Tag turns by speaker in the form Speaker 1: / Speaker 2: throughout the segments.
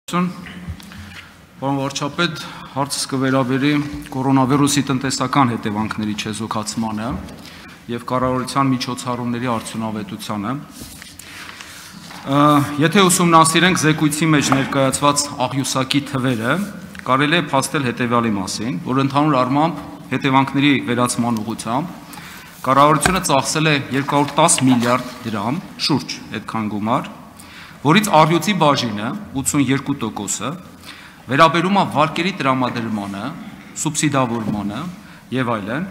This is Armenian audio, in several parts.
Speaker 1: Պարոն վարչապետ, հարցս կվերաբերի կորոնավիրուսի տնտեսական հետևանքների չեզոքացմանը և կառավարության միջոցառումների արդյունավետությանը։ Եթե ուսումնասիրենք զեկույցի մեջ ներկայացված աղյուսակի թվերը, կարելի է փաստել հետևյալի մասին, որ ընդհանուր առմամբ հետևանքների վերացման ուղղությամբ կառավարությունը ծախսել է 210 միլիարդ դրամ, շուրջ այդքան գումար, որից առյուծի բաժինը 82%-ը վերաբերում է վարկերի տրամադրմանը, սուբսիդավորմանը եւ այլն։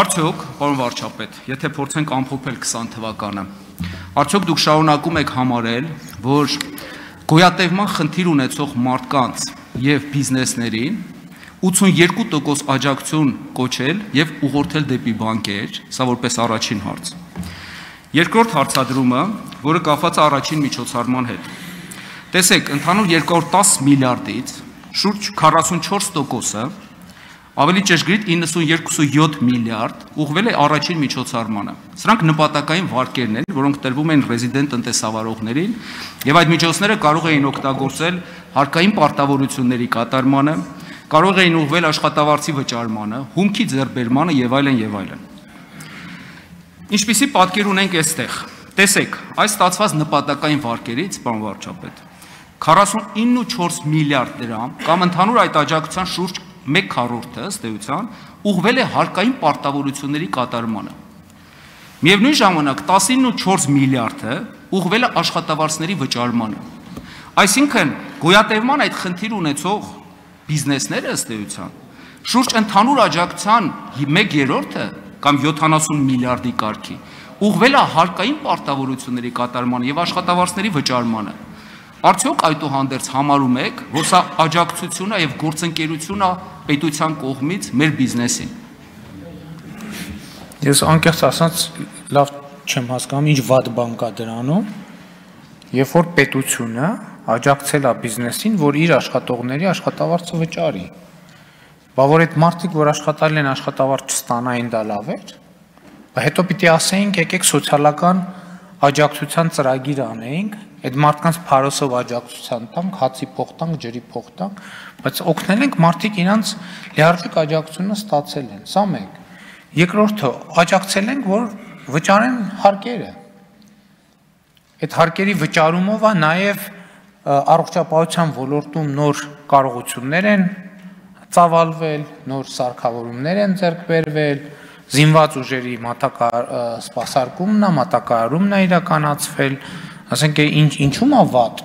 Speaker 1: Արդյոք, պարոն վարչապետ, եթե փորձենք ամփոփել 20 թվականը, արդյոք դուք շարունակում եք համարել, որ գոյատևման խնդիր ունեցող մարդկանց եւ բիզնեսներին 82% աջակցություն կոչել եւ ուղղորդել դեպի բանկեր, սա որպես առաջին հարց։ Երկրորդ հարցադրումը, որը կապված է առաջին միջոցառման հետ։ Տեսեք, ընդհանուր 210 միլիարդից շուրջ 44%-ը, ավելի ճշգրիտ 92.7 միլիարդ ուղղվել է առաջին միջոցառմանը։ Սրանք նպատակային վարկերն են, որոնք տրվում են ռեզիդենտ տնտեսավարողներին, եւ այդ միջոցները կարող էին օգտագործել հարկային պարտավորությունների կատարմանը, կարող էին ուղղվել աշխատավարձի վճարմանը, հումքի ձեռբերմանը եւ այլն եւ այլն։ Ինչպիսի պատկեր ունենք այստեղ։ Տեսեք, այս ստացված նպատակային վարկերից, պարոն վարչապետ, 49.4 միլիարդ դրամ կամ ընդհանուր այդ աջակցության շուրջ 1/4-ը ըստ էության ուղղվել է հարկային պարտավորությունների կատարմանը։ Միևնույն ժամանակ 19.4 միլիարդը ուղղվել է աշխատավարձների վճարմանը։ Այսինքն գոյատևման այդ խնդիր ունեցող բիզնեսները ըստ էության շուրջ ընդհանուր աջակցության 1/3-ը կամ 70 միլիարդի կարգի ուղղվել է հարկային պարտավորությունների կատարմանը եւ աշխատավարձների վճարմանը։ Արդյոք այդուհանդերձ համարում եք, որ սա աջակցություն է եւ գործընկերություն է պետության կողմից մեր բիզնեսին։
Speaker 2: Ես անկեղծ ասած լավ չեմ հասկանում, ինչ վատ բան կա դրանում, երբ որ պետությունը աջակցել է բիզնեսին, որ իր աշխատողների աշխատավարձը վճարի։ Բա որ այդ մարդիկ, որ աշխատալի են աշխատավարձ չստանային, դա լավ էր։ Բայց հետո պիտի ասեինք, եկեք սոցիալական աջակցության ծրագիր անեինք, այդ մարդկանց փարոսով աջակցության տանք, հացի փող տանք, ջրի փող տանք, բայց օգնել ենք մարդիկ իրանց լիարժեք աջակցությունը ստացել են։ Սա մեկ։ Երկրորդը, աջակցել ենք, որ վճարեն հարկերը։ Այդ հարկերի վճարումով է նաև առողջապահության ոլորտում նոր կարողություններ են ծավալվել, նոր սարքավորումներ են ձեռք բերվել, զինված ուժերի սպասարկումն է, մատակարարումն է իրականացվել, ասենք ինչու՞մ է վատ։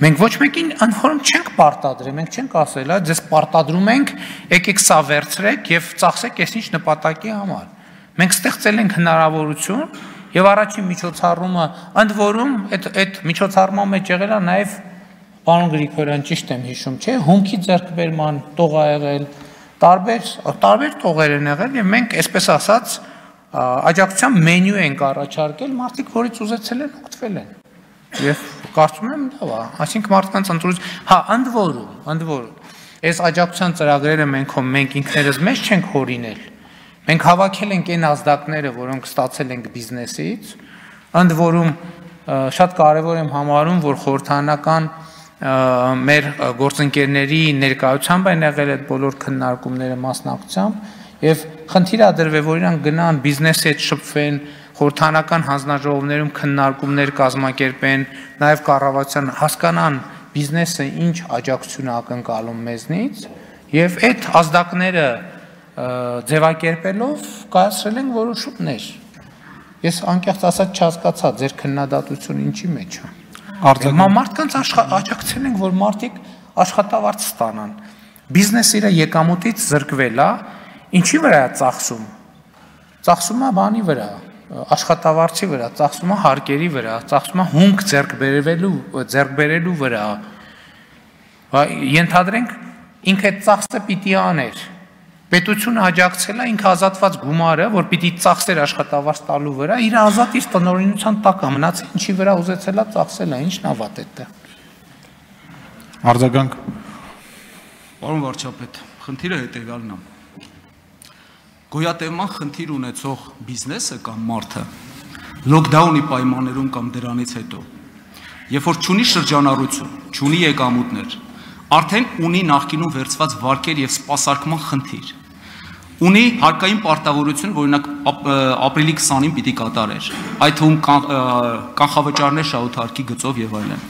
Speaker 2: Մենք ոչ մեկին անհորում չենք պարտադրել, մենք չենք ասել, ձեզ պարտադրում ենք, եկեք սա վերցրեք եւ ծախսեք այսինչ նպատակի համար։ Մենք ստեղծել ենք հնարավորություն եւ առաջին միջոցառումը, ընդ որում այդ միջոցառման մեջ եղել է նաեւ Պարոն Գրիգորյան, ճիշտ եմ հիշում, չէ՞, հումքի ձեռքբերման տող ա եղել, տարբեր տողեր են եղել եւ մենք, այսպես ասած, աջակցության մենյու ենք առաջարկել, մարդիկ որից ուզեցել են օգտվել են։ Եվ կարծում եմ դա է, այսինքն մարդկանց ընտրություն, հա, ընդ որում, այս աջակցության ծրագրերը մենք ինքներս մեզ չենք հորինել։ Մենք հավաքել ենք այն ազդակները, որոնք ստացել ենք բիզնեսից, ընդ որում շատ կարևոր եմ համարում, որ խորհրդարանական մեր գործընկերների ներկայությամբ են եղել այդ բոլոր քննարկումները մասնակցությամբ եւ խնդիր ա դրվել, որ իրանք գնան բիզնեսի հետ շփվեն, խորհրդարանական հանձնաժողովներում քննարկումներ կազմակերպեն, նաեւ կառավարության հասկանան բիզնեսը ինչ աջակցություն է ակնկալում մեզնից եւ այդ ազդակները ձևակերպելով կայացրել են որոշումներ։ Ես անկեղծ ասած չհասկացա ձեր քննադատությունը ինչի մեջ է։ Մարդկանց աջակցել ենք, որ մարդիկ աշխատավարձ ստանան։ Բիզնեսը իր եկամուտից զրկվել է, ինչի վրա է ծախսում։ Ծախսում է բանի վրա, աշխատավարձի վրա, ծախսում է հարկերի վրա, ծախսում է հումք ձեռք բերելու վրա։ Ենթադրենք ինքը այդ ծախսը պիտի աներ։ Պետությունը աջակցել է ինքը ազատված գումարը, որ պիտի ծախսեր աշխատավարձ տալու վրա, իր ազատ իր տնօրինության տակ է մնացել, ինչի վրա ուզեցել է ծախսել է, ինչն է վատ այդտեղ։
Speaker 1: Արձագանք։ Պարոն վարչապետ, խնդիրը հետևյալն է։ Գոյատևման խնդիր ունեցող բիզնեսը կամ մարդը լոկդաունի պայմաններում կամ դրանից հետո երբ որ չունի շրջանառություն, չունի եկամուտներ, արդեն ունի նախկինում վերցված վարկեր եւ սպասարկման խնդիր։ Ունի հարկային պարտավորություն, որ օրինակ ապրիլի 20-ին պիտի կատարեր, այդ թվում կանխավճարներ շահութարկի գծով եւ այլն։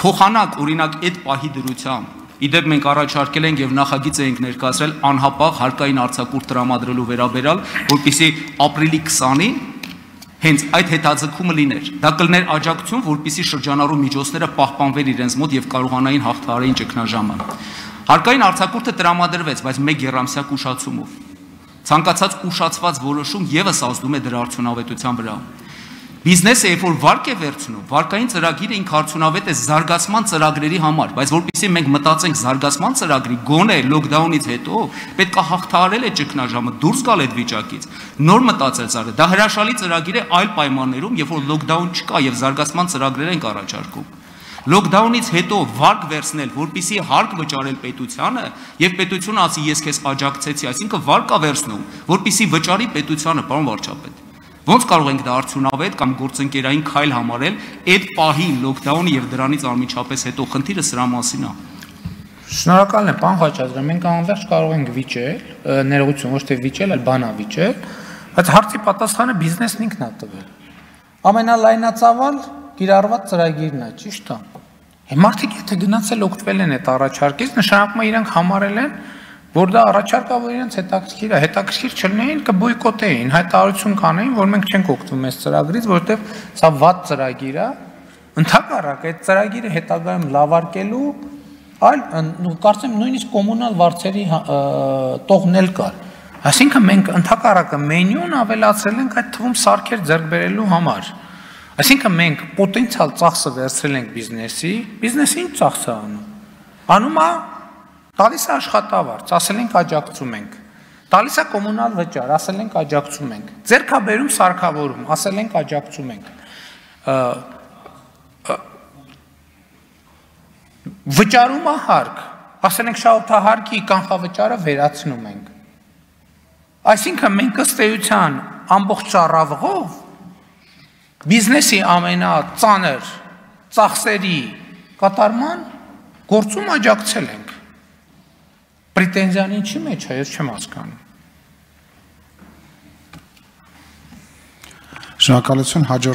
Speaker 1: Փոխանակ օրինակ այդ պահի դրությամբ, իդեպ մենք առաջարկել ենք եւ նախագիծ ենք ներկայացրել անհապաղ հարկային արձակուրդ տրամադրելու վերաբերյալ, որպեսզի ապրիլի 20-ին հենց այդ հետաձգումը լիներ։ Դա կլներ աջակցություն, որպեսզի շրջանառու միջոցները պահպանվեն իրենց մոտ եւ կարողանային հաղթահարել ճգնաժամը։ Հարկային արձակուրդը տրամադրվեց, բայց մեկ երամսյա ուշացումով։ Ցանկացած ուշացված որոշում եւս ազդում է դրա արդյունավետության վրա։ Բիզնեսը երբ որ վարկ է վերցնում, վարկային ծրագիրը ինքը արդյունավետ է զարգացման ծրագրերի համար, բայց որpեսզի մենք մտածենք զարգացման ծրագրի գոնե լոկդաունից հետո պետք է հաղթահարել այդ ճգնաժամը, դուրս գալ այդ վիճակից, նոր մտածել ծառը։ Դա հրաշալի ծրագիր է այլ պայմաններում, երբ որ լոկդաուն չկա եւ զարգացման ծրագրեր ենք առաջարկում։ Լոկդաունից հետո վարկ վերցնել, որպեսզի հարկ վճարել պետությանը եւ պետությունը ասի ես քեզ աջակցեցի, այսինքն վարկ է վերցնում, որպեսզի վճարի պետությանը, պարոն վարչապետ։ Ոնց կարող ենք դա արդյունավետ կամ գործընկերային քայլ համարել այդ պահի լոկդաունի եւ դրանից անմիջապես հետո խնդիրը սրա մասին է։
Speaker 2: Շնորհակալ եմ, պարոն Խաչատրյան, մենք անվերջ կարող ենք վիճել, ներողություն, ոչ թե վիճել, այլ բանավիճել, բայց հարցի պատասխանը բիզնեսն ինքն է տվել։ Ամենալայնածավալ կիրառված ծրագիրն է, ճիշտ է։ Մարդիկ եթե գնացել օգտվել են այդ առաջարկից, նշանակում է իրանք համարել են, որ դա առաջարկա, որ իրենց հետաքրքիր է, հետաքրքիր չլինեին, կբոյկոտեին, հայտարարություն կանեին, որ մենք չենք օգտվում այս ծրագրից, որովհետև սա վատ ծրագիր է, ընդհակառակ այդ ծրագիրը հետագայում լավարկելու այլ կարծեմ նույնիսկ կոմունալ վարձերի տողնել կար։ Այսինքն մենք ընդհակառակը մենյուն ավելացրել ենք այդ թվում սարքեր ձեռք բերելու համար։ Այսինքն մենք պոտենցիալ ծախսը վերցրել ենք բիզնեսի, բիզնեսը ինչ ծախս է անում։ Անում է տալիս է աշխատավարձ, ասել ենք աջակցում ենք։ Տալիս է կոմունալ վճար, ասել ենք աջակցում ենք։ Ձեռք է բերում սարքավորում, ասել ենք աջակցում ենք։ Վճարում է հարկ, ասել ենք շահութահարկի կանխավճարը վերացնում ենք։ Այսինքն մենք ըստ էության ամբողջ շարավղով բիզնեսի ամենածանր ծախսերի կատարման գործում աջակցել ենք։ Պրետենզիան ինչի մեջ է, ես չեմ հասկանում։
Speaker 3: Շնորհակալություն, հաջորդ